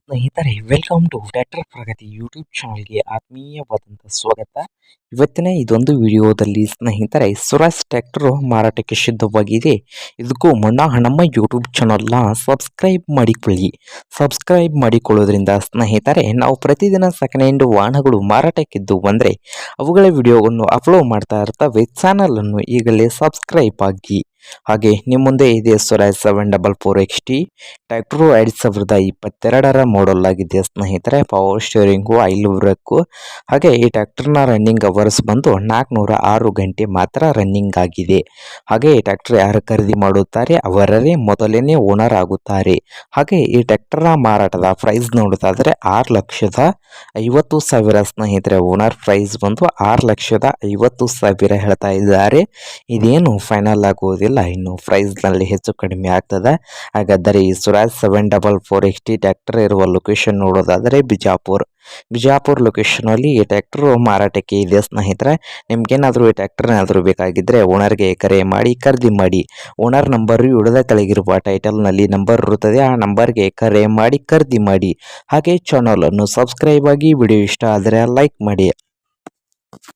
ಸ್ನೇಹಿತರೆ, welcome to tractor Pragati YouTube ಚಾನಲ್ಗೆ ಆತ್ಮೀಯವಾದಂಥ ಸ್ವಾಗತ. ಇವತ್ತಿನ ಇದೊಂದು ವಿಡಿಯೋದಲ್ಲಿ ಸ್ನೇಹಿತರೆ, ಸ್ವರಾಜ್ ಟ್ರ್ಯಾಕ್ಟರ್ ಮಾರಾಟಕ್ಕೆ ಸಿದ್ಧವಾಗಿದೆ. ಇದಕ್ಕೂ ಮುನ್ನ ನಮ್ಮ ಯೂಟ್ಯೂಬ್ ಚಾನಲ್ನ ಸಬ್ಸ್ಕ್ರೈಬ್ ಮಾಡಿಕೊಳ್ಳಿ. ಸಬ್ಸ್ಕ್ರೈಬ್ ಮಾಡಿಕೊಳ್ಳೋದ್ರಿಂದ ಸ್ನೇಹಿತರೆ, ನಾವು ಪ್ರತಿದಿನ ಸೆಕೆಂಡ್ ಹ್ಯಾಂಡ್ ವಾಹನಗಳು ಮಾರಾಟಕ್ಕಿದ್ದು ಬಂದರೆ ಅವುಗಳ ವಿಡಿಯೋವನ್ನು ಅಪ್ಲೋಡ್ ಮಾಡ್ತಾ ಇರ್ತವೆ. ಚಾನಲನ್ನು ಈಗಲೇ ಸಬ್ಸ್ಕ್ರೈಬ್ ಆಗಿ. ಹಾಗೆ ನಿಮ್ಮ ಮುಂದೆ ಇದೆ ಸ್ವರಾಜ್ 744XT ಟ್ರ್ಯಾಕ್ಟರ್ 2022ರ ಮಾಡೆಲ್ ಆಗಿದೆ ಸ್ನೇಹಿತರೆ. Power steering, oil break. ಹಾಗೆ ಈ ಟ್ರ್ಯಾಕ್ಟರ್ನ ರನ್ನಿಂಗ್ ಅವರ್ಸ್ ಬಂದು 406 ಗಂಟೆ ಮಾತ್ರ ರನ್ನಿಂಗ್ ಆಗಿದೆ. ಹಾಗೆ ಈ ಟ್ರ್ಯಾಕ್ಟರ್ ಯಾರು ಖರೀದಿ ಮಾಡುತ್ತಾರೆ ಅವರೇ ಮೊದಲನೇ ಓನರ್ ಆಗುತ್ತಾರೆ. ಹಾಗೆ ಈ ಟ್ರ್ಯಾಕ್ಟರ್ನ ಮಾರಾಟದ ಪ್ರೈಸ್ ನೋಡೋದಾದರೆ 6,50,000 ಸ್ನೇಹಿತರೆ. ಓನರ್ ಪ್ರೈಸ್ ಬಂದು 6,50,000 ಹೇಳ್ತಾ ಇದ್ದಾರೆ. ಇದೇನು ಫೈನಲ್ ಆಗುವುದಿಲ್ಲ, ಇನ್ನು ಪ್ರೈಸ್ನಲ್ಲಿ ಹೆಚ್ಚು ಕಡಿಮೆ ಆಗ್ತದೆ. ಹಾಗಾದರೆ ಈ ಸ್ವರಾಜ್ 744XT ಟ್ರ್ಯಾಕ್ಟರ್ ಇರುವ ಲೊಕೇಶನ್ ನೋಡೋದಾದರೆ ಬಿಜಾಪುರ್ ಲೊಕೇಶನಲ್ಲಿ ಈ ಟ್ರ್ಯಾಕ್ಟರ್ ಮಾರಾಟಕ್ಕೆ ಇದೆ ಸ್ನೇಹಿತರೆ. ನಿಮ್ಗೇನಾದರೂ ಈ ಟ್ರ್ಯಾಕ್ಟರ್ ಏನಾದರೂ ಬೇಕಾಗಿದ್ದರೆ ಓನರ್ಗೆ ಕರೆ ಮಾಡಿ ಖರೀದಿ ಮಾಡಿ. ಓನರ್ ನಂಬರ್ ವಿಡಿಯೋದ ಕೆಳಗಿರುವ ಟೈಟಲ್ನಲ್ಲಿ ನಂಬರ್ ಇರುತ್ತದೆ, ಆ ನಂಬರ್ಗೆ ಕರೆ ಮಾಡಿ ಖರೀದಿ ಮಾಡಿ. ಹಾಗೆ ಚಾನಲನ್ನು ಸಬ್ಸ್ಕ್ರೈಬ್ ಆಗಿ. ವಿಡಿಯೋ ಇಷ್ಟ ಆದರೆ ಲೈಕ್ ಮಾಡಿ.